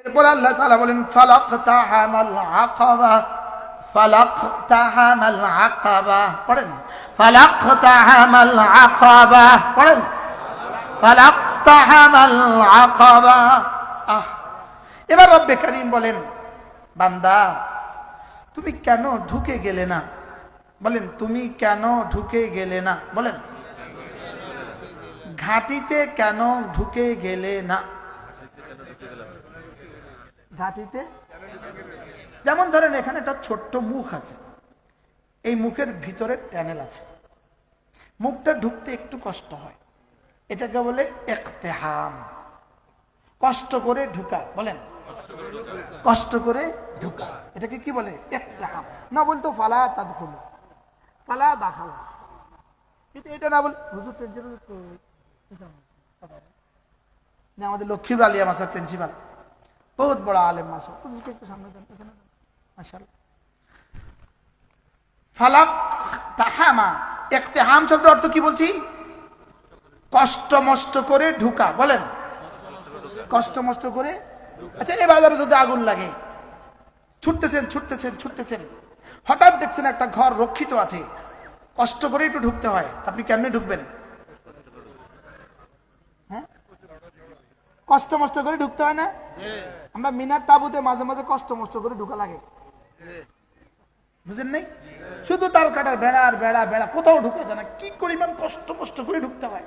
এরপর আল্লাহ তাআলা বলেন ফালাকতাহামাল আকাবা, ফালাকতাহামাল আকাবা পড়েন, ফালাকতাহামাল আকাবা পড়েন, ফালাকতাহামাল আকাবা। এবার রব্বে কারীম বলেন, বান্দা তুমি কেন ঢুকে গেলে না? বলেন, তুমি কেন ঢুকে গেলে না? বলেন, ঘাটিতে কেন ঢুকে গেলে না? ঘাটিতে যেমন ধরেন এখানে একটা ছোট্ট মুখ আছে, এই মুখের ভিতরে ট্যানেল আছে, মুখটা ঢুকতে একটু কষ্ট হয়, এটাকে বলে ইকতিহাম, কষ্ট করে ঢুকা। বলেন, কষ্ট করে ঢুকা, এটাকে কি বলে? ইকতিহাম। না বলতো ফালা তাদখুলু, ফালা দাখালা, কিন্তু এটা না বল হুজুর না, আমাদের লক্ষ্মীপুর আলিয়া মাসার প্রিন্সিপাল, বহুত বড় আলেম মাশাআল্লাহ, হুজুরকে একটু সামনে দেন, এখানে মাশাআল্লাহ। ফালাক তাহামা, ইকতিহাম শব্দের অর্থ কি বলছি? কষ্ট মষ্ট করে ঢুকা। বলেন, কষ্ট মষ্ট করে। আচ্ছা, এই বাজারে যদি আগুন লাগে, ছুটতেছেন ছুটতেছেন ছুটতেছেন, হঠাৎ দেখছেন একটা ঘর রক্ষিত আছে, কষ্ট করে একটু ঢুকতে হয়, আপনি কেমনে ঢুকবেন? হ্যাঁ, কষ্ট মষ্ট করে ঢুকতে হয় না? আমরা মিনার তাবুতে মাঝে মাঝে কষ্ট মষ্ট করে ঢুকা লাগে, বুঝেন নাই? শুধু তার কাটার বেড়া আর বেড়া বেড়া, কোথাও ঢুকে যায় না, কি পরিমাণ কষ্ট মষ্ট করে ঢুকতে হয়,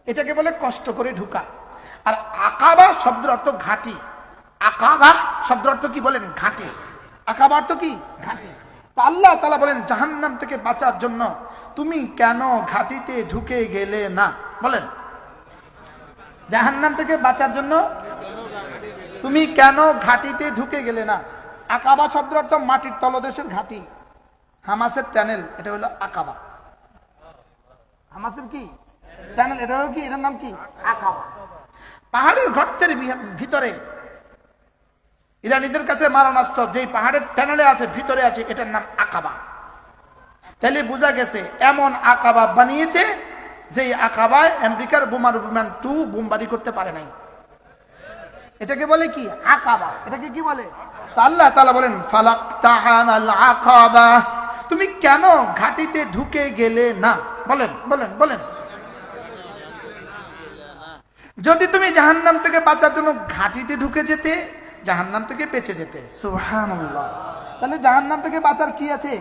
এটাকে বলে কষ্ট করে ঢুকা। আর আকাবা শব্দের অর্থ ঘাটি। আকাবা শব্দের অর্থ কি? বলেন, ঘাটি। আকাবা অর্থ কি? ঘাটি। তো আল্লাহ তাআলা বলেন, জাহান্নাম থেকে বাঁচার জন্য তুমি কেন ঘাটিতে ঢুকে গেলে না? বলেন, জাহান্নাম থেকে বাঁচার জন্য তুমি কেন ঘাটিতে ঢুকে গেলে না? আকাবা শব্দের অর্থ মাটির তলদেশের ঘাটি, হামাসের ট্যানেল, এটা হলো আকাবা। হামাসের কি ট্যানেল, এটা হলো কি, এটার নাম কি? আকাবা। পাহাড়ের গর্তের ভিতরে ইরানীদের কাছে মারণাস্ত্র যেই পাহাড়ের ট্যানেলে আছে, ভিতরে আছে, এটার নাম আকাবা। তাহলে বোঝা গেছে এমন আকাবা বানিয়েছে যেই আকাবায় আমেরিকার বোমার বিমান 2 বোমবারি করতে পারে নাই, এটাকে বলে কি? আকাবা। এটাকে কি বলে? তো আল্লাহ তাআলা বলেন, ফালাকতাহামাল আকাবা, তুমি কেন ঘাটিতে ঢুকে গেলে না? বলেন বলেন বলেন। যদি তুমি জাহান্নাম থেকে বাঁচার জন্য ঘাটিতে ঢুকে যেতে, জাহান্নাম থেকে বেঁচে যেতে। সুবহানাল্লাহ। তাহলে জাহান্নাম থেকে বাঁচার কি আছে?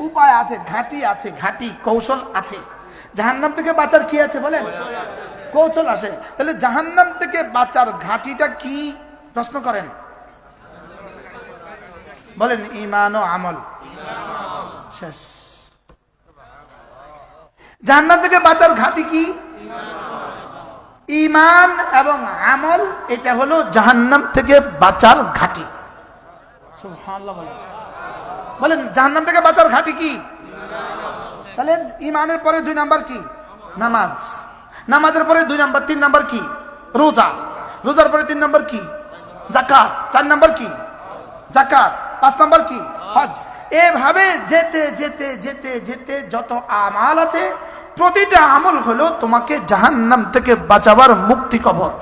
উপায় আছে, ঘাটি আছে, ঘাটি কৌশল আছে। জাহান্নাম থেকে বাঁচার কি আছে? বলেন, কৌশল আছে। তাহলে জাহান্নাম থেকে বাঁচার ঘাটিটা কি? প্রশ্ন করেন, বলেন, ঈমান ও আমল। শেষ। জাহান্নাম থেকে বাঁচার ঘাটি কি? ঈমান এবং আমল, এটা হলো জাহান্নাম থেকে বাঁচার ঘাটি। সুবহানাল্লাহ। বলেন, জাহান্নাম থেকে বাঁচার ঘাটি কি? তাহলে ঈমানের পরে 2 নাম্বার কি? নামাজ। নামাজের পরে 2 নাম্বার, 3 নাম্বার কি? রোজা। রোজার পরে 3 নাম্বার কি? যাকাত। 4 নাম্বার কি? যাকাত। 5 নাম্বার কি? হজ। এভাবে যেতে যেতে যেতে যেতে যত আমাল আছে, প্রতিটা আমল হলো তোমাকে জাহান্নাম থেকে বাঁচাবার মুক্তি কবচ,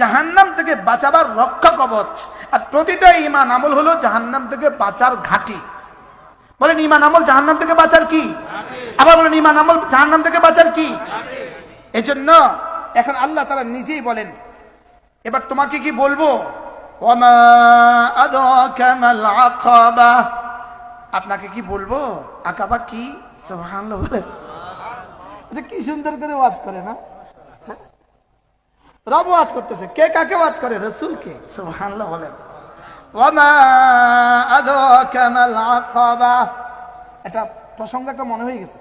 জাহান্নাম থেকে বাঁচাবার রক্ষা কবচ। আর প্রতিটা ঈমান আমল হলো জাহান্নাম থেকে বাঁচার ঘাটি। বলেন, ঈমান আমল জাহান্নাম থেকে বাঁচার কি? আবার বলেন, ঈমান আমল জাহান্নাম থেকে বাঁচার কি? এজন্য এখন আল্লাহ তাআলা নিজেই বলেন, এবার তোমাকে কি বলবো? ওয়ামা আদরাকা মাল আকাবা, আপনাকে কি বলবো? আকাবা কি? সুবহানাল্লাহ। বলেন, এটা কি সুন্দর করে ওয়াজ করে না? রব ওয়াজ করতেছে, কে কাকে ওয়াজ করে? রাসূলকে। সুবহানাল্লাহ। বলেন, ওয়ামা আদরাকা মাল আকাবা। এটা প্রসঙ্গ একটা মনে হয়ে গেছে।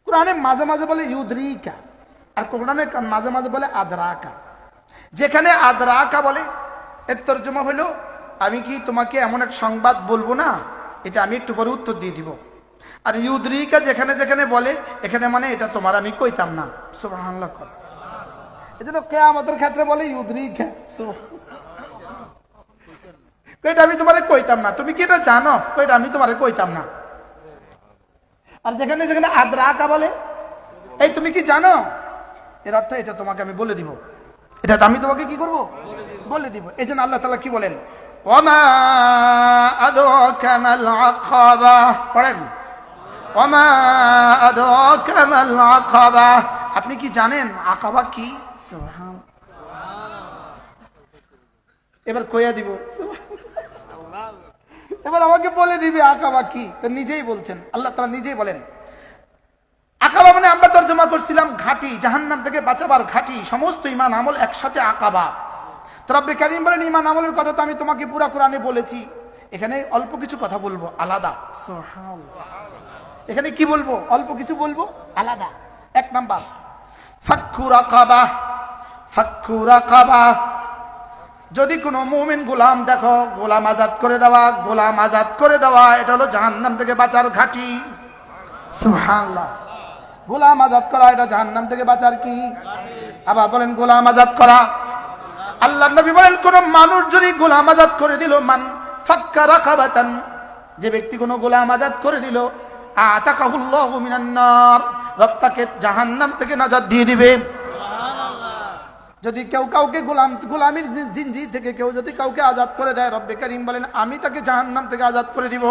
কোরআনে মাঝে মাঝে বলে ইউদরিকা, আর কোরআনে মাঝে মাঝে বলে আদরাকা। যেখানে আদরাকা বলে, এর তরজমা হলো, আমি কি তোমাকে এমন এক সংবাদ বলবো না, এটা আমি একটু পরে উত্তর দিয়ে দিব। আর ইউদরিকা যেখানে যেখানে বলে, এখানে মানে এটা তোমার আমি কইতাম না। সুবহানাল্লাহ। এজন্য কিয়ামতের ক্ষেত্রে বলে ইউদরিকা, এটা আমি তোমারে কইতাম না, তুমি কি এটা জানো? এটা আমি তোমারে কইতাম না। আর যেখানে যেখানে আদরাকা বলে, এই তুমি কি জানো, এর অর্থ এটা তোমাকে আমি বলে দিব। এটা তো আমি তোমাকে কি করব, বলে দিব। এই জন্য আল্লাহ তাআলা কি বলেন, ওয়ামা আদরাকা মাল আকাবা, পড়েন ওয়ামা আদরাকা মাল আকাবা, আপনি কি জানেন আকাবা কি? সুবহানাল্লাহ। এবার কইয়া দিব, এবার আমাকে বলে দিবে আকাবা কি। তো নিজেই বলছেন, আল্লাহ তাআলা নিজেই বলেন আকাবা মানে আমরা তরজমা করছিলাম ঘাটি, জাহান্নাম থেকে বাঁচাবার ঘাটি, সমস্ত ঈমান আমল একসাথে আকাবা। তো রব্বে কারীম বলেন ঈমান আমলের কথা তো আমি তোমাকে পুরা কোরআনে বলেছি, এখানে অল্প কিছু কথা বলবো আলাদা। সুবহানাল্লাহ। এখানে কি বলবো? অল্প কিছু বলবো আলাদা। এক নাম্বার ফাক্কু রাকাবা, ফাক্কু রাকাবা, যদি কোনো মুমিন গোলাম দেখো, গোলাম আজাদ করে দেওয়া, গোলাম আজাদ করে দেওয়া, এটা হলো জাহান্নাম থেকে বাঁচার ঘাটি। সুবহানাল্লাহ। গোলাম আজাদ করা এটা জাহান্নাম থেকে বাঁচার কি? আবার বলেন গোলাম আজাদ করা। আল্লাহর নবী বলেন কোন মানুষ যদি গোলাম আজাদ করে দিল, মান ফাক্কা রাকাবাতান, যে ব্যক্তি কোনো গোলাম আজাদ করে দিল, আতাকাহুল্লাহু মিনান নার, রব তাকে জাহান্নাম থেকে নাজাত দিয়ে দিবে। যদি কেউ কাউকে গোলামির জিনজির থেকে কেউ যদি কাউকে আজাদ করে দেয়, রব্বে কারীম বলেন আমি তাকে জাহান্নাম থেকে আজাদ করে দিব।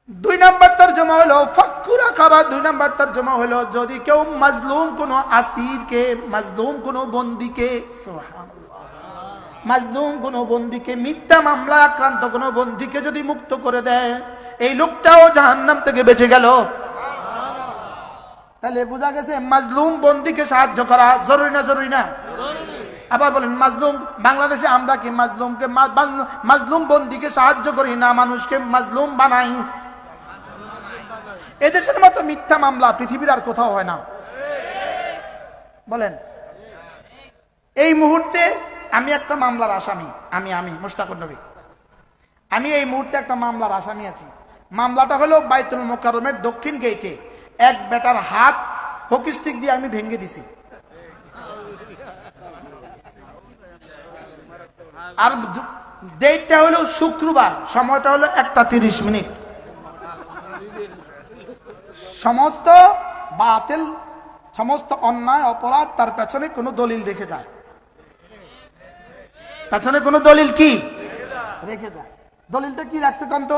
দুই নাম্বার তরজমা হলো ফাক্কু রাকাবা, দুই নাম্বার তরজমা হলো যদি কেউ মাজলুম কোনো আসিরকে, মাজলুম কোনো বন্দীকে, সুবহানাল্লাহ, মাজলুম কোনো বন্দীকে, মিথ্যা মামলা আক্রান্ত কোনো বন্দীকে যদি মুক্ত করে দেয়, এই লোকটাও জাহান্নাম থেকে বেঁচে গেল। তাহলে বোঝা গেছে মাজলুম বন্দীকে সাহায্য করা জরুরি না জরুরি না? আবার বলেন মাজলুম, বাংলাদেশে আমরা কি মাজলুমকে, মাজলুম বন্দীকে সাহায্য করি না, মানুষকে মাজলুম বানাই। এদেশের মতো মিথ্যা মামলা পৃথিবীর আর কোথাও হয় না। বলেন এই মুহূর্তে আমি একটা মামলার আসামি, আমি মুশতাকুর নবী, আমি এই মুহূর্তে একটা মামলার আসামি আছি। মামলাটা হলো বাইতুল মুকাররমের দক্ষিণ গেটে এক বেটার হাত হকি স্টিক দিয়ে আমি ভেঙে দিছি। আর ডেটটা হলো শুক্রবার, সময়টা হলো 1:30। সমস্ত বাতিল, সমস্ত অন্যায় অপরাধ তার পেছনে কোনো দলিল রেখে যায়, পেছনে কোনো দলিল কি রেখে যায়। দলিলটা কি রাখছে কন্ত?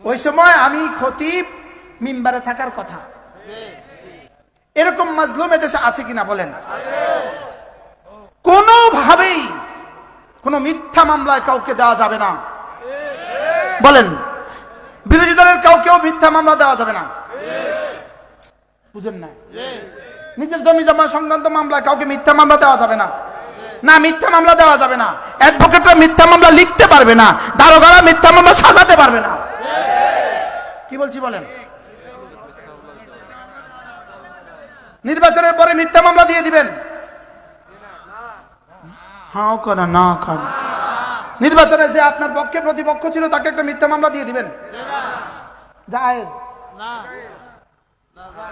ওই সময় আমি খতিব, মিম্বারে থাকার কথা। এরকম মাজলুম এদেশে আছে কিনা বলেন? কোনোভাবেই কোনো মিথ্যা মামলায় কাউকে দেওয়া যাবে না। বলেন বিরোধী দলের কাউকেও মিথ্যা মামলা দেওয়া যাবে না। বুঝেন না? নিজের জমি জমা সংক্রান্ত মামলায় কাউকে মিথ্যা মামলা দেওয়া যাবে না। না, মিথ্যা মামলা দেওয়া যাবে না। অ্যাডভোকেটরা মিথ্যা মামলা লিখতে পারবে না, দারোগারা মিথ্যা মামলা সাজাতে পারবে না। কি বলছি বলেন? নির্বাচনের পরে মিথ্যা মামলা দিয়ে দিবেন? হ্যাঁ কেন না কেন? নির্বাচনে যে আপনার পক্ষে প্রতিপক্ষ ছিল তাকে একটা মিথ্যা মামলা দিয়ে দিবেন? জায়েজ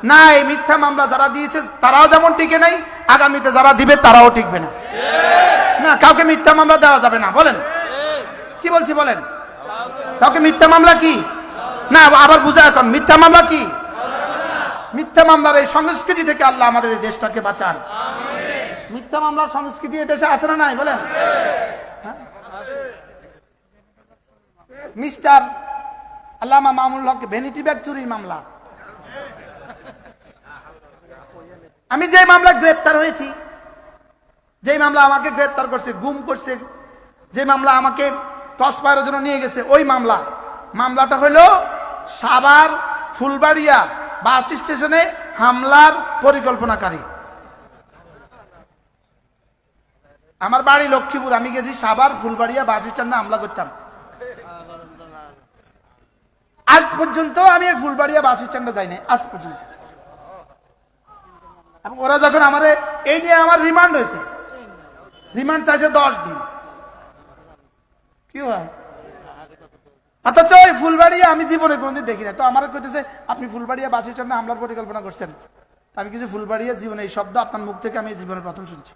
না। এই মিথ্যা মামলা যারা দিয়েছে তারাও যেমন টিকে নাই, আগামীতে যারা দিবে তারাও টিকবে না। না, কাউকে মিথ্যা মামলা দেওয়া যাবে না। বলেন কি বলছি বলেন? কাউকে মিথ্যা মামলা কি না, আবার বুঝা এখন মিথ্যা মামলা কি? মিথ্যা মামলার এই সংস্কৃতি থেকে আল্লাহ আমাদের এই দেশটাকে বাঁচান। মিথ্যা মামলার সংস্কৃতি এই দেশে আছে না নাই বলেন? মিস্টার আল্লামা মামুনুল হক ভ্যানিটি ব্যাগ চুরির মামলা, আমি যে মামলা গ্রেপ্তার হয়েছি, যে মামলা আমাকে গ্রেপ্তার করছে, গুম করছে, যে মামলা আমাকে ক্রস ফায়ারের জন্য নিয়ে গেছে, ওই মামলাটা হলো সাভার ফুলবাড়িয়া বাস স্টেশনে হামলার পরিকল্পনাকারী। আমার বাড়ি লক্ষ্মীপুর, আমি গেছি সাভার ফুলবাড়িয়া বাস স্ট্যান্ডে হামলা করতাম। আজ পর্যন্ত আমি ফুলবাড়িয়া বাস স্ট্যান্ডে যাইনি আজ পর্যন্ত। ওরা যখন আমারে এই নিয়ে আমার রিমান্ড হয়েছে, রিমান্ড চাইছে 10 দিন। কি হয়? অথচ ওই ফুলবাড়িয়া আমি জীবনে কোনদিন দেখি না। তো আমার কইতেছে আপনি ফুলবাড়িয়া বাস স্ট্যান্ডে হামলার পরিকল্পনা করছেন। আমি কিছু ফুলবাড়িয়া জীবনে এই শব্দ আপনার মুখ থেকে আমি জীবনে প্রথম শুনছি।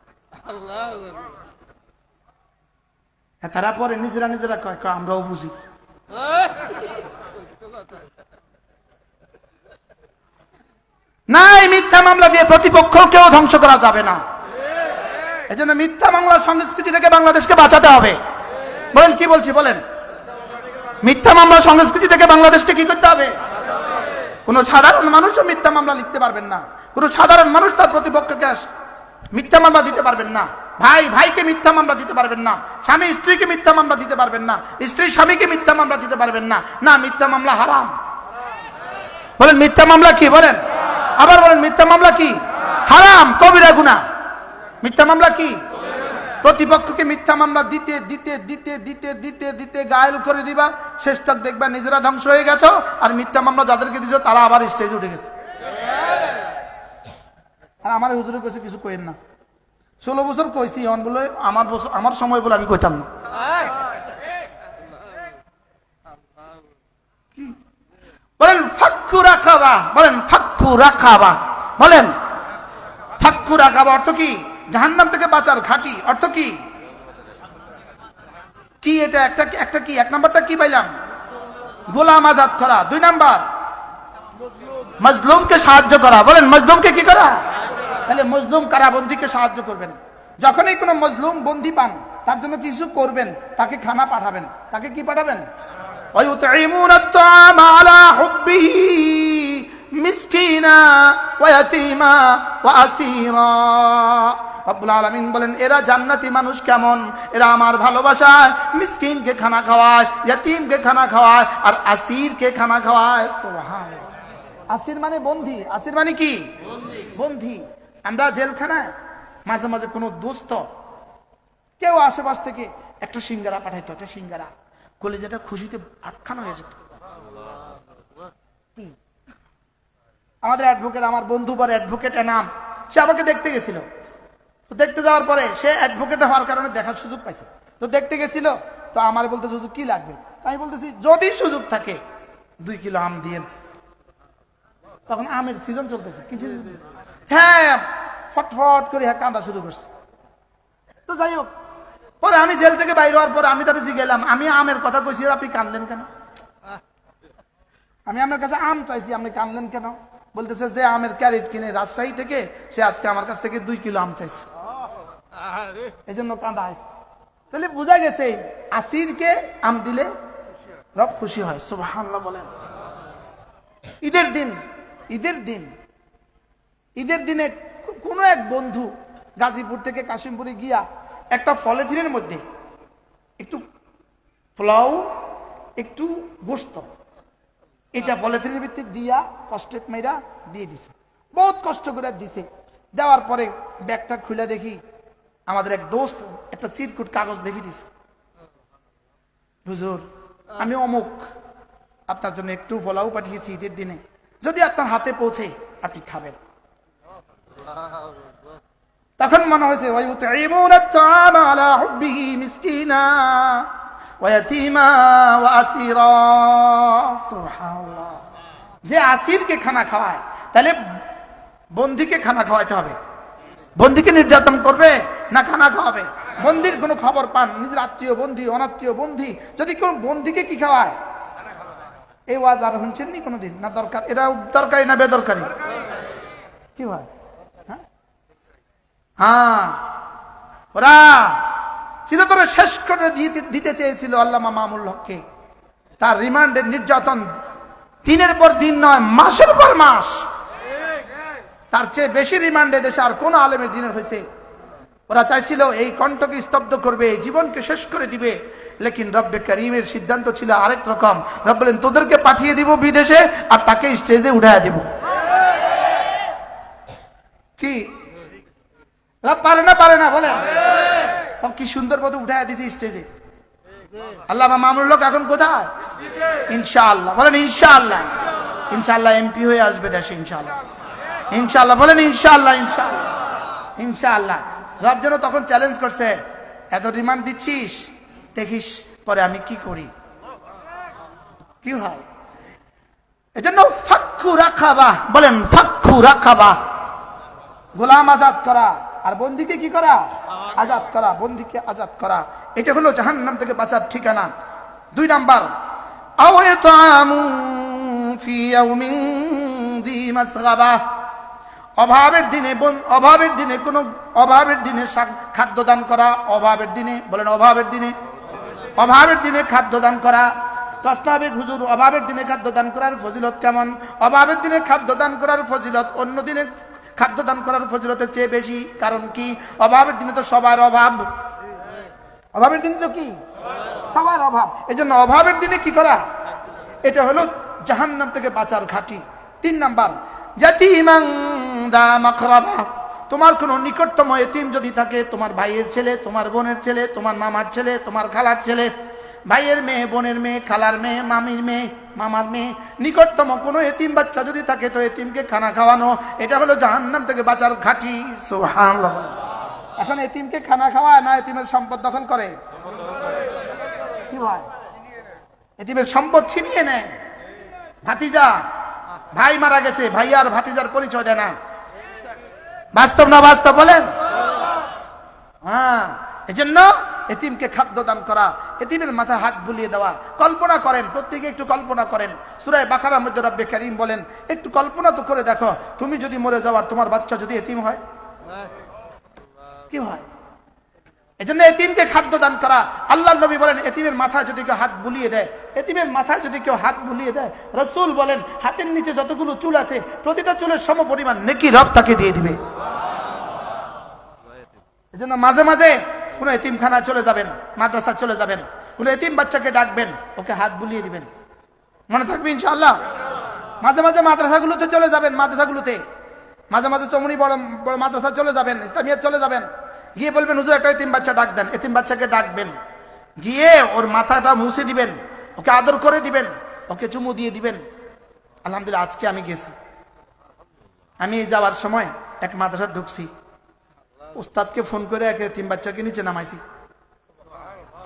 তারা পরে নিজেরা কয় আমরাও বুঝি। নাই, মিথ্যা মামলা দিয়ে প্রতিপক্ষকেও ধ্বংস করা যাবে না। এজন্য মিথ্যা মামলার সংস্কৃতি থেকে বাংলাদেশকে বাঁচাতে হবে। বলেন কি বলছি, বলেন। মিথ্যা মামলা সংস্কৃতি থেকে বাংলাদেশকে কি করতে হবে? কোন সাধারণ মানুষও মিথ্যা মামলা লিখতে পারবেন না, কোন সাধারণ মানুষ তার প্রতিপক্ষকে মিথ্যা মামলা দিতে পারবেন না, ভাই ভাইকে মিথ্যা মামলা দিতে পারবেন না, স্বামী স্ত্রীকে মিথ্যা মামলা দিতে পারবেন না, স্ত্রী স্বামীকে মিথ্যা মামলা দিতে পারবেন না। না, মিথ্যা মামলা হারাম। বলেন মিথ্যা মামলা কি? বলেন, আবার বলেন, মিথ্যা মামলা কি? হারাম, কবিরা গুনাহ। মিথ্যা মামলা কি? প্রতিপক্ষকে মিথ্যা মামলা দিতে দিতে দিতে দিতে দিতে দিতে গায়েল করে দিবা, শেষ তক দেখবা নিজেরা ধ্বংস হয়ে গেছো, আর মিথ্যা মামলা যাদেরকে দিছো তারা আবার স্টেজে উঠে গেছে। আর আমার হুজুরে কইছে কিছু কইেন না, 16 বছর কইছি, অন বলে আমার সময় বলে আমি কইতাম না। বলেন ফাক্কু রাকাবা, বলেন ফাক্কু রাকাবা, বলেন ফাক্কু রাকাবা অর্থ কি? জাহান্নাম থেকে বাঁচার ঘাঁটি। অর্থ কি? কি এটা? একটা কি? 1 নাম্বারটা কি পাইলাম? গোলাম আজাদ করা। 2 নাম্বার মজলুমকে সাহায্য করা। বলেন মজলুমকে কি করা? তাহলে মজলুম কারাবন্দীকে সাহায্য করবেন। যখনই কোনো মজলুম বন্দী পান তার জন্য কিছু করবেন, তাকে খানা পাঠাবেন। তাকে কি পাঠাবেন? وَيُطْعِمُونَ الطَّعَامَ عَلَى حُبِّهِ মিসকিনা ওয়া ইয়াতীমা ওয়া আসীরা। রব্বুল আলামিন বলেন এরা জান্নাতি মানুষ কেমন? এরা আমার ভালোবাসায় মিসকিনকে খানা খাওয়ায়, ইয়াতীমকে খানা খাওয়ায়, আর আসীরকে খানা খাওয়ায়। সুবহানাল্লাহ। আসীর মানে বন্দী। আসীর মানে কি? বন্দী। আমরা জেলখানায় মাঝে মাঝে কোনো দোস্ত কেউ আশেপাশ থেকে একটা সিঙ্গারা পাঠাইতো, একটা সিঙ্গারা, কলিজাটা খুশিতে আটখানা হয়ে যেত। আমাদের অ্যাডভোকেট, আমার বন্ধু পরে অ্যাডভোকেট নাম, সে আমাকে দেখতে গেছিল। তো দেখতে যাওয়ার পরে সে অ্যাডভোকেট হওয়ার কারণে দেখার সুযোগ পাইছে। তো দেখতে গেছিল, তো আমার বলতে সুযোগ কি লাগবে? আমি বলতেছি যদি সুযোগ থাকে 2 কিলো আম দিয়ে। তখন আমের সিজন চলতেছে, কিছু হ্যাঁ ফটফট করে কাঁদা শুরু করছে। তো যাই হোক, পরে আমি জেল থেকে বাইরে হওয়ার পরে আমি তাদের জিজ্ঞাসলাম, আমি আমের কথা কইছি, আপনি কাঁদলেন কেন? আমি আমার কাছে আম চাইছি, আপনি কাঁদলেন কেন? বলতেছে যে আমের ক্যারেট কিনে রাজশাহী থেকে, সে আজকে আমার কাছ থেকে 2 কিলো আম চাইছে, এই জন্য কাঁদা আছে। তাহলে বোঝা গেছে আসিরকে আম দিলে রব খুশি হয়। সুবহানাল্লাহ বলেন। ঈদের দিনে কোনো এক বন্ধু গাজীপুর থেকে কাশিমপুরে গিয়া একটা পলিথিনের মধ্যে একটু পোলাও, একটু গোশত, এটা পলিথিনের ভিতরে দিয়া কষ্টেপ মেয়েরা দিয়ে দিছে, বহুত কষ্ট করে দিছে। দেওয়ার পরে ব্যাগটা খুলে দেখি আমাদের এক দোস্ত একটা চিরকুট কাগজ লিখে দিছে, হুজুর আমি অমুক আপনার জন্য একটু পোলাও পাঠিয়েছি ঈদের দিনে, যদি আপনার হাতে পৌঁছে আপনি খাবেন। তখন মনে হয়েছে وَيُطْعِمُونَ الطَّعَامَ عَلَى حُبِّهِ مِسْكِينًا وَيَتِيمًا وَأَسِيرًا। সুবহানাল্লাহ। যে আসিরকে খানা খাওয়ায়, তাহলে বন্দীকে খানা খাওয়াইতে হবে। বন্দীকে নির্যাতন করবে না খানা খাওয়াবে? বন্দীর কোনো খবর পান, নিজের আত্মীয় বন্দী, অনাত্মীয় বন্দী, যদি কোন বন্দীকে কি খাওয়ায়? এই ওয়াজ আর শুনছেন নি কোনোদিন? না দরকার? এটা দরকারি না বেদরকারি? কি হয়? হ্যাঁ, ওরা চিরতরে শেষ করে দিতে চেয়েছিল আল্লামা মামুনুল হককে। তার রিমান্ডের নির্যাতন দিনের পর দিন নয়, মাসের পর মাস। তার চেয়ে বেশি রিমান্ডে দেশে আর কোন আলেমের দিনের হয়েছে। ওরা চাইছিল এই কণ্ঠকে স্তব্ধ করবে, জীবনকে শেষ করে দিবে, লেকিন রব্বে করিমের সিদ্ধান্ত ছিল আরেক রকম। রব বলেন তোদেরকে পাঠিয়ে দিব বিদেশে, আর তাকে স্টেজে উঠাইয়া দিব। কি পারে না? পারে না? বলেন কি সুন্দর মতো উঠাইয়া দিছে স্টেজে। আল্লামা মামুনুল হক এখন কোথায়? ইনশাআল্লাহ বলেন ইনশাআল্লাহ। ইনশাআল্লাহ এমপি হয়ে আসবে দেশে ইনশাআল্লাহ। ইনশাআল্লাহ বলেন ইনশাআল্লাহ। ইনশাআল্লাহ ইনশাআল্লাহ। রব যেন তখন চ্যালেঞ্জ করছে, এত রিমান্ড দিচ্ছিস, দেখিস পরে আমি কি করি, কি হয়। এজন্য ফাক্কু রাকাবা, বলেন ফাক্কু রাকাবা, গোলাম আজাদ করা, আর বন্দীকে কি করা? আজাদ করা। বন্দীকে আজাদ করা, এটা হলো জাহান্নাম থেকে বাঁচার ঠিকানা। 2 নাম্বার আও ইতামু ফি ইয়াউমিন যী মাসগাবা, অভাবের দিনে কোনো অভাবের দিনে খাদ্য দান করা, অভাবের দিনে বলেন অভাবের দিনে খাদ্য দান করা। প্রশ্ন হবে হুজুর অভাবের দিনে খাদ্য দান করার ফজিলত কেমন? অভাবের দিনে খাদ্য দান করার ফজিলত অন্য দিনে খাদ্য দান করার ফজিলতের চেয়ে বেশি। কারণ কি? অভাবের দিনে তো সবার অভাব, অভাবের দিনে তো কি সবার অভাব। এই জন্য অভাবের দিনে কি করা, এটা হলো জাহান্নাম থেকে বাঁচার ঘাঁটি। 3 নাম্বার, ইয়াতীমান দা মাকরাবা, তোমার কোনো নিকটতম এতিম যদি থাকে, তোমার ভাইয়ের ছেলে, তোমার বোনের ছেলে, তোমার মামার ছেলে, তোমার খালার ছেলে, ভাইয়ের মেয়ে, বোনের মেয়ে, খালার মেয়ে, মামির মেয়ে, মামার মেয়ে, নিকটতম কোনো এতিম বাচ্চা যদি থাকে তো এতিমকে খানা খাওয়ানো, এটা হলো জাহান্নাম থেকে বাঁচার ঘাঁটি। সুবহানাল্লাহ। এখন এতিমকে খানা খাওয়ায় না এতিমের সম্পদ দখল করে? কি হয়? এতিমের সম্পদ ছিনিয়ে নেয়। ভাতিজা, ভাই মারা গেছে, ভাই আর ভাতিজার পরিচয় দেয় না। বাস্তব না বাস্তব বলেন? হ্যাঁ, এজন্য এতিমকে খাদ্য দান করা, এতিমের মাথায় হাত বুলিয়ে দেওয়া। কল্পনা করেন, প্রত্যেকে একটু কল্পনা করেন, সূরা বাকারার মধ্যে রব্বে কারীম বলেন, একটু কল্পনা তো করে দেখো, তুমি যদি মরে যাও আর তোমার বাচ্চা যদি এতিম হয়, কি হয়? এজন্য এতিমকে খাদ্য দান করা। আল্লাহর নবী বলেন, এতিমের মাথায় যদি কেউ হাত বুলিয়ে দেয়, এতিমের মাথায় যদি কেউ হাত বুলিয়ে দেয়, রাসূল বলেন হাতের নিচে যতগুলো চুল আছে প্রতিটা চুলের সমপরিমাণ নেকি রব তাকে দিয়ে দিবে। এজন্য মাঝে মাঝে কোনো এতিমখানা চলে যাবেন, মাদ্রাসা চলে যাবেন, কোনো এতিম বাচ্চাকে ডাকবেন, ওকে হাত বুলিয়ে দিবেন, মনে থাকবে ইনশাআল্লাহ। মাঝে মাঝে মাদ্রাসাগুলোতে চলে যাবেন, মাঝে মাঝে চমনি বড় বড় মাদ্রাসা চলে যাবেন, ইসলামিয়াত চলে যাবেন, গিয়ে বলবেন হুজুর একটা এতিম বাচ্চা ডাক দেন। এতিম বাচ্চাকে ডাকবেন, গিয়ে ওর মাথাটা মুছে দিবেন, ওকে আদর করে দিবেন, ওকে চুমু দিয়ে দিবেন। আলহামদুলিল্লাহ, আজকে আমি গেছি, আমি যাওয়ার সময় এক মাদ্রাসা ঢুকছি, উস্তাদকে ফোন করে এক এতিম বাচ্চাকে নিচে নামাইছি।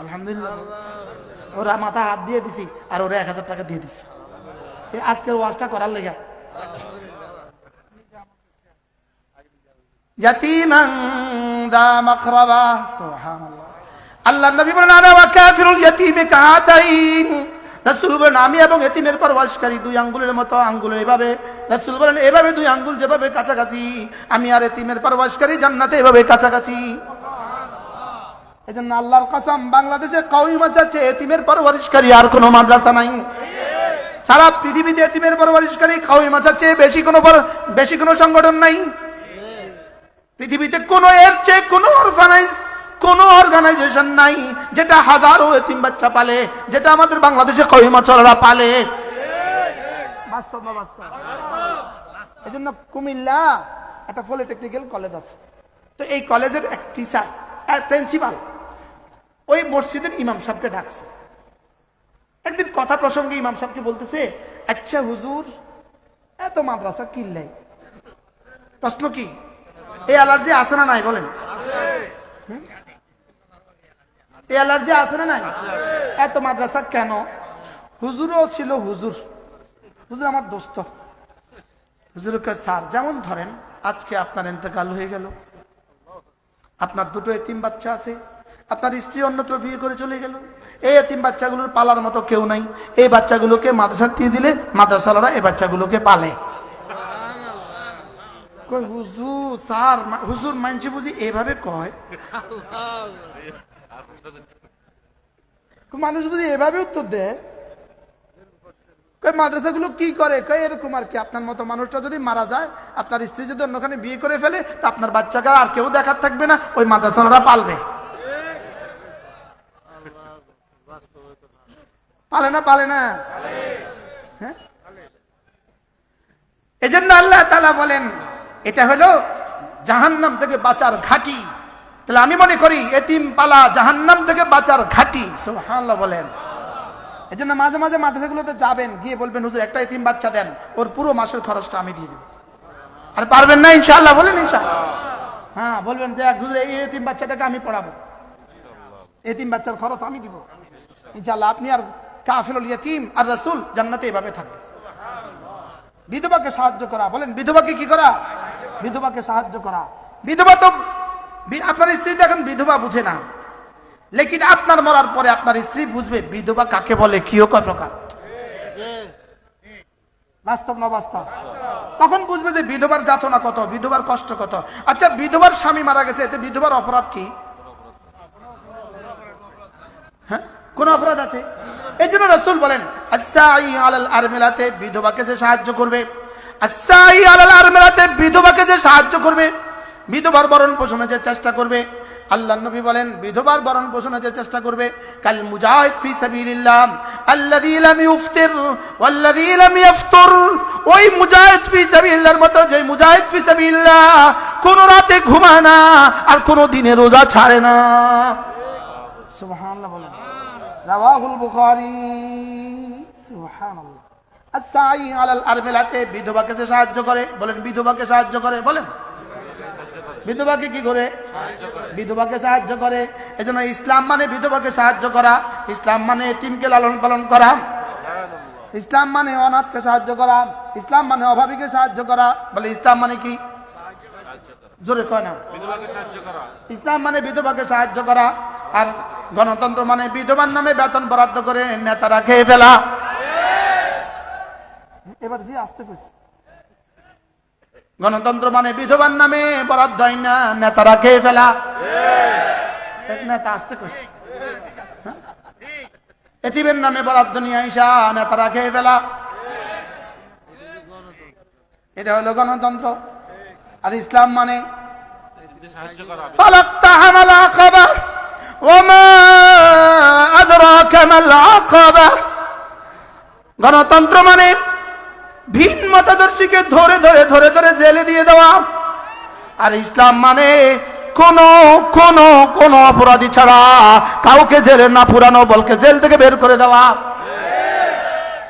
আলহামদুলিল্লাহ, ওরা মাথা হাত দিয়ে দিছি আর ওরা 1000 টাকা দিয়ে দিছি এই আজকের ওয়াজটা করার লেগা। ইয়াতীমান দা মাকরাবা, সুবহানাল্লাহ। আল্লাহর নবী বলেন, আনা ওয়া কাফিরুল ইয়াতীমি কাহাতাইন, রাসূল বলেন আমি এবং এতিমের পরওয়ারশকারী 2 আঙ্গুলের মতো। আঙ্গুল এভাবে, রাসূল বলেন এভাবে 2 আঙ্গুল যেভাবে কাছাকাছি, আমি আর এতিমের পরওয়ারশকারী জান্নাতে এভাবে কাছাকাছি। এজন্য আল্লাহর কসম, বাংলাদেশে কওমি মাদ্রাসা এতিমের পরওয়ারশকারী আর কোনো মাদ্রাসা নাই। সারা পৃথিবীতে এতিমের পরওয়ারশকারী কওমি মাদ্রাসার চেয়ে বেশি কোনো সংগঠন নাই। পৃথিবীতে কোনো এর চেয়ে কোনো অরফানাইজ, কোনো অর্গানাইজেশন নাই যেটা হাজারো এতিম বাচ্চা পালে, যেটা আমাদের বাংলাদেশে কওমি মাদ্রাসারা পালে। বাস্তব না বাস্তব? এজন্য কুমিল্লা একটা পলিটেকনিক্যাল কলেজ আছে, তো এই কলেজের এক টিচার, প্রিন্সিপাল ওই মসজিদের ইমাম সাহেবকে ডাকছে। একদিন কথা প্রসঙ্গে ইমাম সাহেবকে বলতেছে, আচ্ছা হুজুর, এত মাদ্রাসা কিনলে, প্রশ্ন কি এই অ্যালার্জি আছে না নাই বলেন? এই অ্যালার্জি আছে না নাই? এত মাদ্রাসা কেন? হুজুরও ছিল, হুজুর আমার দোস্ত। হুজুরকে স্যার, যেমন ধরেন আজকে আপনার ইন্তেকাল হয়ে গেল, আপনার 2টো এতিম বাচ্চা আছে, আপনার স্ত্রী অন্যত্র বিয়ে করে চলে গেল, এই এতিম বাচ্চাগুলোর পালার মতো কেউ নাই, এই বাচ্চাগুলোকে মাদ্রাসা দিয়ে দিলে মাদ্রাসাওয়ালারা এই বাচ্চাগুলোকে পালে। হুজুর স্যার, হুজুর মানছি বুঝি এভাবে কয়, মানুষ বুঝি এভাবে উত্তর দেয়। মাদ্রাসাগুলো কি করে? এরকম আর কি, আপনার মতো মানুষটা যদি মারা যায়, আপনার স্ত্রী যদি অন্যখানে বিয়ে করে ফেলে, তা আপনার বাচ্চাকে আর কেউ দেখার থাকবে না, ওই মাদ্রাসাওয়ালারা পালবে। পালে না? হ্যাঁ, এজন্য আল্লাহ তাআলা বলেন এটা হলো জাহান্নাম থেকে বাঁচার ঘাঁটি। তাহলে আমি মনে করি এতিম পালা জাহান্নাম থেকে বাঁচার ঘাঁটি। সুবহানাল্লাহ বলেন। এজন্য মাঝে মাঝে মাদ্রাসাগুলোতে যাবেন, গিয়ে বলবেন হুজুর একটা এতিম বাচ্চা দেন, ওর পুরো মাসের খরচটা আমি দিয়ে দেব। আর পারবেন না ইনশাআল্লাহ বলেন? ইনশাআল্লাহ। হ্যাঁ, বলবেন যে হুজুর এই এতিম বাচ্চাটাকে আমি পড়াবো, এতিম বাচ্চার খরচ আমি দিব ইনশাআল্লাহ। আপনি আর কাফিরুল ইয়াতীম আর রাসূল জান্নাতে এভাবে থাকবে। বিধবাকে সাহায্য করা, বলেন বিধবাকে কি করা? বিধবাকে সাহায্য করা। বিধবা তো আপনার স্ত্রী তো এখন বিধবা বুঝে না, লেকিন আপনার মরার পরে আপনার স্ত্রী বুঝবে বিধবা কাকে বলে, কি ও কয় প্রকার। বাস্তব না বাস্তব? তখন বুঝবে যে বিধবার যাতনা কত, বিধবার কষ্ট কত। আচ্ছা, বিধবার স্বামী মারা গেছে, এতে বিধবার অপরাধ কি? হ্যাঁ, কোন অপরাধ আছে? এই জন্য রাসূল বলেন, আস-সাই আলাল আরমিলাতে, বিধবাকে যে সাহায্য করবে, আস-সাই আলাল আরমিলাতে, বিধবাকে যে সাহায্য করবে, বিধবার ভরণ পোষণে যে চেষ্টা করবে, আল্লাহর নবী বলেন বিধবার ভরণ পোষণে যে চেষ্টা করবে, কাল মুজাহিদ ফি সাবিলিল্লাহ আল্লাযী লাম ইফতির ওয়াল্লাযী লাম ইফতুর, ওই মুজাহিদ ফি সাবিলিল্লাহর মতো যে মুজাহিদ ফি সাবিলিল্লাহ কোন রাতে ঘুমায় না আর কোন দিনে রোজা ছাড়ে না। সুবহানাল্লাহ বলেন, রাওয়াহুল বুখারী। সুবহানাল্লাহ। আস-সাই আলাল আরমিলাতে, বিধবাকে যে সাহায্য করে, বলেন বিধবাকে সাহায্য করে, বলেন বিধবাকে কি করে? বিধবাকে সাহায্য করে। এজন্য ইসলাম মানে বিধবাকে সাহায্য করা, ইসলাম মানে এতিমকে লালন পালন করা, ইসলাম মানে অনাথকে সাহায্য করা, ইসলাম মানে অভাবীকে সাহায্য করা। বলে ইসলাম মানে কি? জোরে কয় না। ইসলাম মানে বিধবাকে সাহায্য করা। আর গণতন্ত্র মানে বিধবার নামে বেতন বরাদ্দ করে নেতারা খেয়ে ফেলা। এবার জি আসতে কইছি, গণতন্ত্র মানে বিধবার নামে বরাদ্দ হয় না, নেতারা খেয়ে ফেলা। নেতা আসতে কইছি, এতিমের নামে বরাদ্দ নিয়ে আইসা নেতারা খেয়ে ফেলা। এটা হলো গণতন্ত্র। আর ইসলাম মানে ফালাক্তাহামাল আকাবা ওয়ামা আদরাকা মাল আকাবা। গণতন্ত্র মানে ভিন মতাদর্শীকে ধরে ধরে ধরে ধরে জেলে দিয়ে দেওয়া। আর ইসলাম মানে কোন কোন কোন অপরাধী ছাড়া কাউকে জেলে না পুরানো, বলকে জেল থেকে বের করে দেওয়া।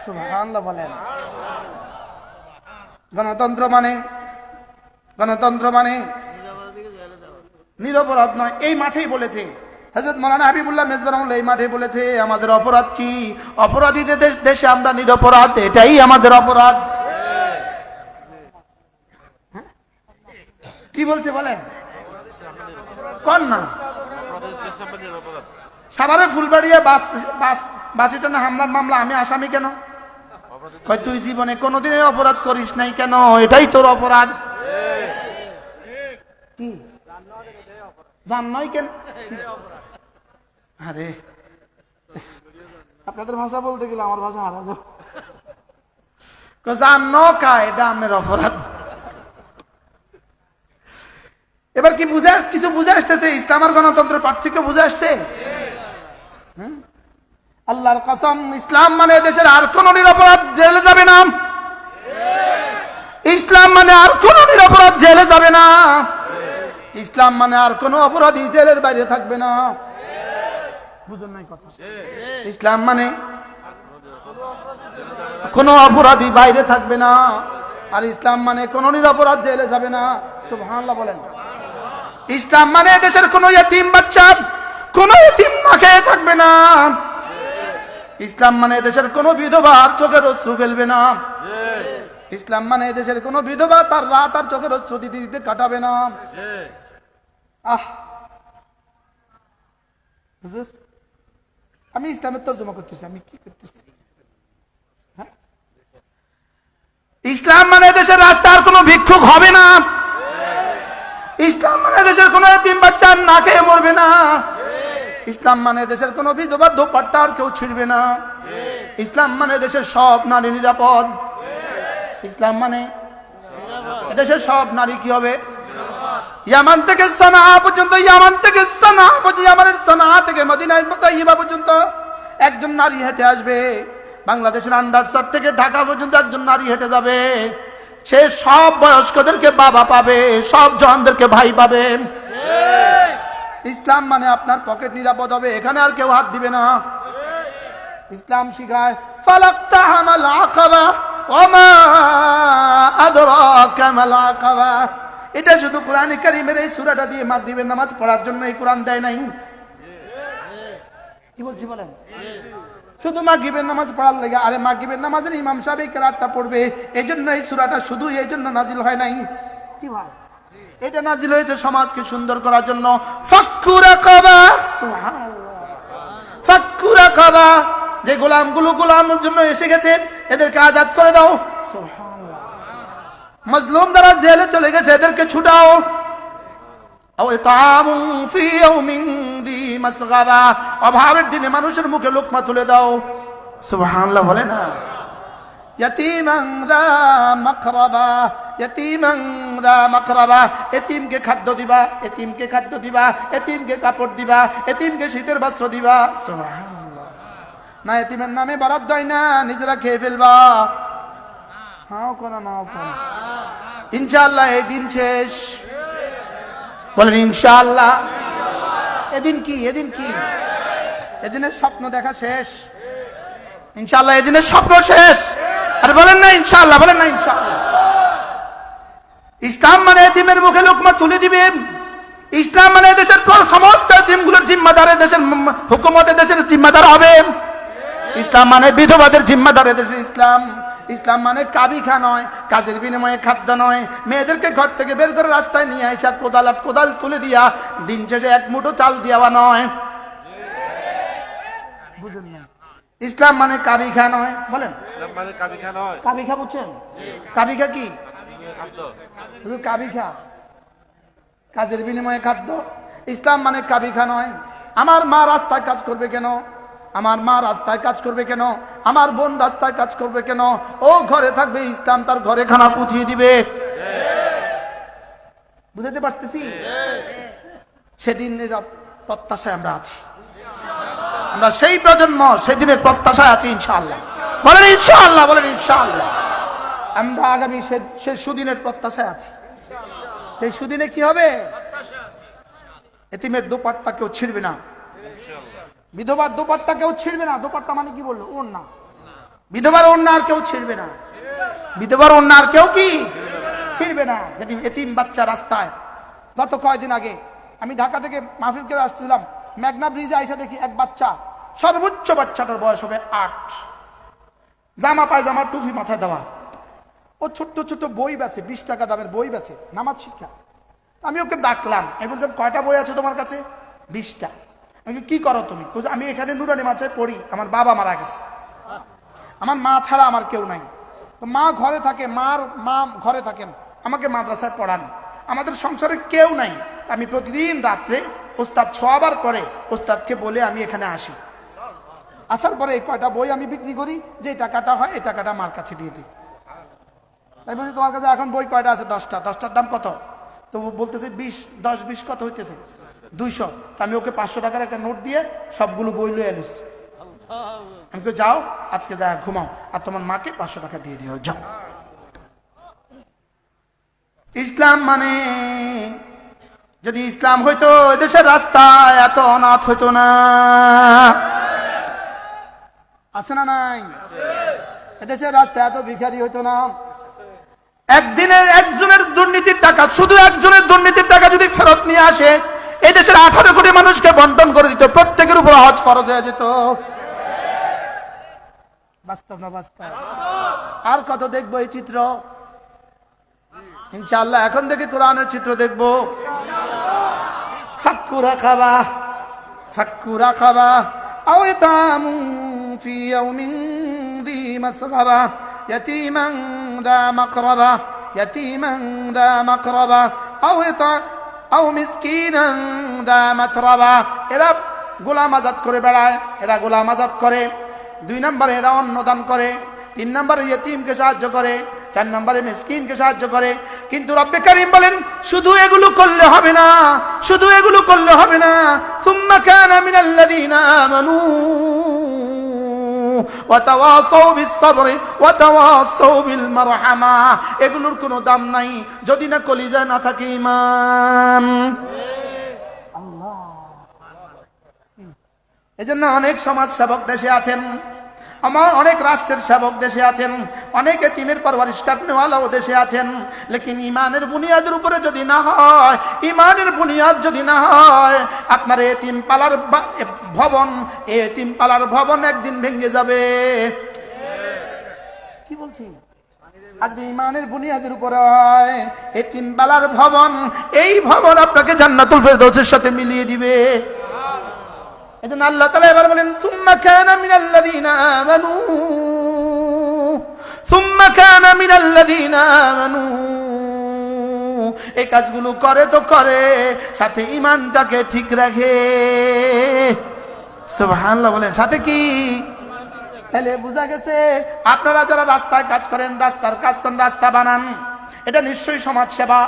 সুবহানাল্লাহ বলেন। গণতন্ত্র মানে নিরপরাধ নয়। এই মাঠেই বলেছে হযরত মাওলানা হাবিবুল্লাহ মেজবা রাহমাতুল্লাহ, এই মাঠে বলেছে আমাদের অপরাধ কি? অপরাধীদের দেশে আমরা নিরপরাধ, এটাই আমাদের অপরাধ। কি বলছে বলেন কোন না? সাভারে ফুলবাড়িয়া বাস স্ট্যান্ডে হামলার মামলা, আমি আসামি কেন? কয় তুই জীবনে কোনোদিন অপরাধ করিস নাই, কেন? এটাই তোর অপরাধ। কি জান নয় কেন? আরে আপনাদের ভাষা বলতে গেলে আমার ভাষা হারা যাবে। জান কা এটা আপনার অপরাধ। এবার কি বুঝে, কিছু বুঝে আসতেছে? ইসলাম আর গণতন্ত্রের পার্থক্য বুঝে আসছে? আল্লাহর কসম, ইসলাম মানে দেশের আর কোন নিরপরাধ জেলে যাবে না। ইসলাম মানে আর কোন নিরপরাধ জেলে যাবে না। ইসলাম মানে আর কোন অপরাধী জেলের বাইরে থাকবে না। বুঝুন নাই কথা? ইসলাম মানে কোন অপরাধী বাইরে থাকবে না। আর ইসলাম মানে কোন নিরপরাধ জেলে যাবে না। সুবহানাল্লাহ বলেন। ইসলাম মানে দেশের কোন ইতিম বাচ্চা, কোন ইতিম না খেয়ে থাকবে না। ইসলাম মানে দেশের কোন বিধবার চোখের অশ্রু ফেলবে না। ইসলাম মানে দেশের কোন বিধবা তার রাত আর চোখের অশ্রু দিতে দিতে কাটাবে না। হুজুর, আমি ইসলামের তর্জমা করতেছি, আমি কি করতেছি? ইসলাম মানে দেশের রাস্তার কোন ভিক্ষুক হবে না। ইসলাম মানে দেশের কোন এতিম বাচ্চা না খেয়ে মরবে না। ইসলাম মানে দেশের কোন বিধবার দোপাট্টা আর কেউ ছিড়বে না। ইসলাম মানে দেশের সব নারী নিরাপদ। ইসলাম মানে দেশের সব নারী কি হবে? ইয়ামান থেকে সানা পর্যন্ত, ইয়ামান থেকে সানা পর্যন্ত, ইয়ামানের সানা থেকে মদিনা মুতাইয়্যিবা পর্যন্ত একজন নারী হেঁটে আসবে। বাংলাদেশের আন্ডারসার থেকে ঢাকা পর্যন্ত একজন নারী হেঁটে যাবে। সে সব বয়স্কদেরকে বাবা পাবে, সব জওয়ানদেরকে ভাই পাবে। ইসলাম মানে আপনার পকেট নিরাপদ হবে, এখানে আর কেউ হাত দিবে না। ইসলাম শিখায় ফালাক্তাহামাল আকাবা ওয়ামা আদরাকা মাল আকাবা। এটা শুধু কোরআনে কারীমের এই সূরাটা দিয়ে মাগরিবের নামাজ পড়ার জন্য এই কোরআন দেয় নাই। কি বলছি বলেন? শুধু মাগরিবের নামাজ পড়ার লাগে। আরে মাগরিবের নামাজের ইমাম সাহেব এই কিরাতটা পড়বে, এজন্য এই সূরাটা শুধু এই জন্য নাজিল হয় নাই। কি ভাই, এটা নাজিল হয়েছে সমাজকে সুন্দর করার জন্য। ফাক্কু রাকাবা, সুবহানাল্লাহ, ফাক্কু রাকাবা, যে গোলামগুলো গোলামের জন্য এসে গেছে এদেরকে আজাদ করে দাও। সুবহানাল্লাহ। মজলুম যারা জেলে চলে গেছে এদেরকে ছুটাও। অভাবের দিনে মানুষের মুখে লোকমা তুলে দাও। সুবহানাল্লাহ বলে না। ইয়াতীমান যা মাকরাবা, ইয়াতীমান যা মাকরাবা, এতিমকে খাদ্য দিবা, এতিমকে খাদ্য দিবা, এতিমকে কাপড় দিবা, এতিমকে শীতের বস্ত্র দিবা। সুবহানাল্লাহ। না এতিমের নামে বরাদ্দ হয় না, নিজেরা খেয়ে ফেলবা। হাও কোন নাও কোন। ইনশাআল্লাহ এই দিন শেষ। বলেন ইনশাআল্লাহ। এদিন কি? এদিন কি? এদিনের স্বপ্ন দেখা শেষ। ইনশাআল্লাহ এদিনের স্বপ্ন শেষ। আর বলেন না ইনশাআল্লাহ, বলেন না ইনশাআল্লাহ। ইসলাম মানে এতিমের মুখে লোকমা তুলে দিবে। ইসলাম মানে দেশের সমস্ত এতিমগুলোর জিম্মাদার, দেশের হুকুমতের দেশের জিম্মাদার হবে। ইসলাম মানে বিধবাদের জিম্মাদার দেশের ইসলাম। ইসলাম মানে কাবিখা নয়, কাজের বিনিময়ে খাদ্য নয়। মেয়েদেরকে ঘর থেকে বের করে রাস্তায় নিয়ে আইসা কোদাল তুলে দিয়া দিন শেষে এক মুঠো চাল দেওয়া নয়। বুঝেন না? ইসলাম মানে কাবিখা নয়। বলেন কাবিখা বুঝছেন? কাবিখা কি? কাবিখা কাজের বিনিময়ে খাদ্য। ইসলাম মানে কাবিখা নয়। আমার মা রাস্তায় কাজ করবে কেন? আমার মা রাস্তায় কাজ করবে কেন? আমার বোন রাস্তায় কাজ করবে কেন? ও ঘরে থাকবে, ইসলাম তার ঘরে খানা পৌঁছিয়ে দিবে। বুঝতে পারতেছি? সেদিন প্রত্যাশায় আমরা আছি। আমরা সেই প্রজন্ম, সেদিনের প্রত্যাশায় আছি ইনশাআল্লাহ। বলেন ইনশাআল্লাহ, বলেন ইনশাআল্লাহ। আমরা আগামী সে সুদিনের প্রত্যাশায় আছি। সেই সুদিনে কি হবে? এতিমের দোপাট্টা কেউ ছিড়বে না, বিধবার দোপাট্টা কেউ ছিড়বে না। দোপাট্টা মানে কি বললো? ওড়না। বিধবার ওড়না আর কেউ ছিড়বে না। বিধবার ওড়না আর কেউ কি ছিড়বে না। এতিম বাচ্চা রাস্তায়। গত কয়েকদিন আগে আমি ঢাকা থেকে মাহফিল করে আসছিলাম, মেঘনা ব্রিজে আইসা দেখি এক বাচ্চা, সর্বোচ্চ বাচ্চাটার বয়স হবে 8, জামা পায়জামা টুপি মাথায় দেওয়া। ও ছোট্ট ছোট্ট বই বেচে, 20 টাকা দামের বই বেচে, নামাজ শিক্ষা। আমি ওকে ডাকলাম, আমি বললাম কয়টা বই আছে তোমার কাছে? 20টা। আমি কি করো তুমি? আমি এখানে নুরানি মাছে পড়ি, আমার বাবা মারা গেছে, আমার মা ছাড়া আমার কেউ নাই। তো মা ঘরে থাকে, মা ঘরে থাকেন, আমাকে মাদ্রাসায় পড়ান, আমাদের সংসারে কেউ নাই। আমি প্রতিদিন রাত্রে ওস্তাদ ছোয়াবার পরে ওস্তাদকে বলে আমি এখানে আসি। আসার পরে এই কয়টা বই আমি বিক্রি করি, যে টাকাটা হয় এই টাকাটা মার কাছে দিয়ে দিই। তাই বলছি তোমার কাছে এখন বই কয়টা আছে? 10টা। 10টার দাম কত? তো বলতেছে 10-20 কত হইতেছে? 200। আমি ওকে 500 টাকার একটা নোট দিয়ে সবগুলো বই লয়ে এলিস। আমি কে যাও আজকে যা ঘুমাও, আর তোমার মাকে 500 টাকা দিয়ে দিও, যাও। ইসলাম মানে, যদি ইসলাম হইতো এদেশের রাস্তায় এত অনাথ হইতো না। আছে না নাই? এদেশের রাস্তায় এত ভিখারি হইতো না। একদিনের একজনের দুর্নীতির টাকা, শুধু একজনের দুর্নীতির টাকা যদি ফেরত নিয়ে আসে, এই দেশের 18 কোটি মানুষকে বন্টন করে দিত, প্রত্যেকের উপর হজ ফরজ হয়ে যেত। বাস্তব না বাস্তব? আর কত দেখবো এই চিত্র? ইনশাআল্লাহ এখন থেকে কোরআনের চিত্র দেখবো। ফাক্কু রাকাবা, ফাক্কু রাকাবা আও ইতামুন ফি ইয়াউমিন যী মাসগাবা ইয়াতীমান যা মাকরাবা, ইয়াতীমান যা মাকরাবা আও মিসকিনান যা মাতরাবা। এরা গোলাম আজাদ করে বেড়ায়, এরা গোলাম আজাদ করে। 2 নম্বরে এরা অন্নদান করে, 3 নম্বরে ইয়েতিমকে সাহায্য করে, 4 নম্বরে মিসকিনকে সাহায্য করে। কিন্তু রব্বে কারীম বলেন শুধু এগুলো করলে হবে না, শুধু এগুলো করলে হবে না। সুম্মা কানা মিনাল্লাযীনা আমানু ওয়া তাওয়াসাউ বিস-সাবরি ওয়া তাওয়াসাউ বিল মারহামা। এগুলোর কোনো দাম নাই যদি না কলিজায় না থাকে ঈমান। আল্লাহ। এজন্য অনেক সমাজ সেবক দেশে আছেন, আমার অনেক রাষ্ট্রের সেবক দেশে আছেন, অনেক এতিমের পরওয়ারিশ করনেওয়ালাও দেশে আছেন। লেকিন ইমানের বুনিয়াদের উপরে যদি না হয়, ইমানের বুনিয়াদ যদি না হয়, আপনার এতিম পালার ভবন, এতিম পালার ভবন একদিন ভেঙে যাবে। কি বলছি? আর যদি ইমানের বুনিয়াদের উপরে হয় এতিম পালার ভবন, এই ভবন আপনাকে জান্নাতুল ফেরদৌসের সাথে মিলিয়ে দিবে। এজন্য আল্লাহ তাআলা এবার বলেন সুম্মা কানা মিনাল্লাযীনা আমানু সুম্মা কানা মিনাল্লাযীনা আমানু, এই কাজগুলো করে তো করে, সাথে ঈমানটাকে ঠিক রাখে। সুবহানাল্লাহ বলেন, সাথে কি? তাহলে বোঝা গেছে আপনারা যারা রাস্তায় কাজ করেন, রাস্তার কাজ করেন, রাস্তা বানান, এটা নিশ্চয়ই সমাজ সেবা।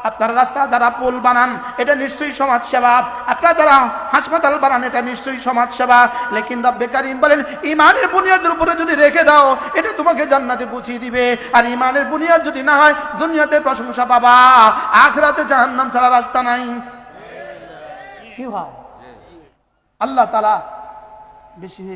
আপনারা রাস্তা যারা পোল বানান, এটা নিশ্চয়ই সমাজ সেবা। আপনারা যারা হাসপাতাল বানান, এটা নিশ্চয়ই সমাজ সেবা। লেকিন রব্বে কারীম বলেন, ইমানের বুনিয়াদের উপরে যদি রেখে দাও, এটা তোমাকে জান্নাতে পৌঁছিয়ে দিবে। আর ইমানের বুনিয়াদ যদি না হয়, দুনিয়াতে প্রশংসা পাবা, আখিরাতে জাহান্নাম ছাড়া রাস্তা নাই। কি হয়? আল্লাহ তাআলা বেশি হয়ে